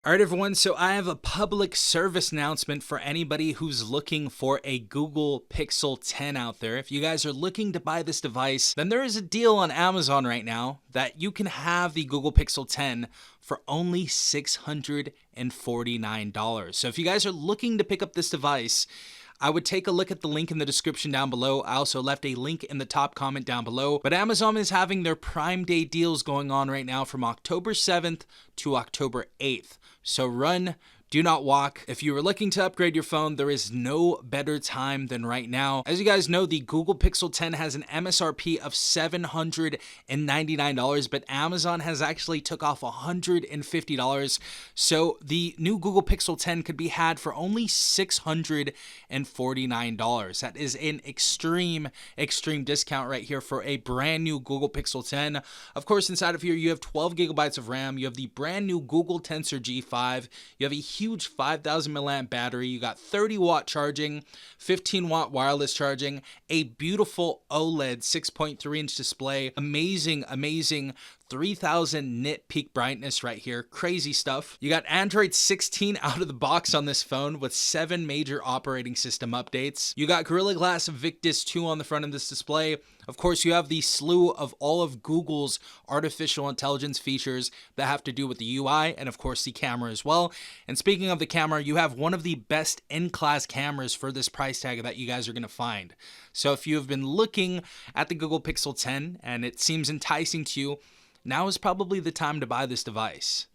All right, everyone. So I have a public service announcement for anybody who's looking for a Google Pixel 10 out there. If you guys are looking to buy this device, then there is a deal on Amazon right now that you can have the Google Pixel 10 for only $649. So if you guys are looking to pick up this device, I would take a look at the link in the description down below. I also left a link in the top comment down below. But Amazon is having their Prime Day deals going on right now from October 7th to October 8th. So run, do not walk. If you are looking to upgrade your phone, there is no better time than right now. As you guys know, the Google Pixel 10 has an MSRP of $799, but Amazon has actually took off $150. So the new Google Pixel 10 could be had for only $649. That is an extreme discount right here for a brand new Google Pixel 10. Of course, inside of here, you have 12 gigabytes of RAM. You have the brand new Google Tensor G5. You have a huge 5,000 milliamp battery. You got 30-watt charging, 15-watt wireless charging, a beautiful OLED 6.3-inch display, amazing 3,000 nit peak brightness right here. Crazy stuff. You got Android 16 out of the box on this phone with 7 major operating system updates. You got Gorilla Glass Victus 2 on the front of this display. Of course, you have the slew of all of Google's artificial intelligence features that have to do with the UI and, of course, the camera as well. And speaking of the camera, you have one of the best in-class cameras for this price tag that you guys are going to find. So if you have been looking at the Google Pixel 10 and it seems enticing to you, now is probably the time to buy this device.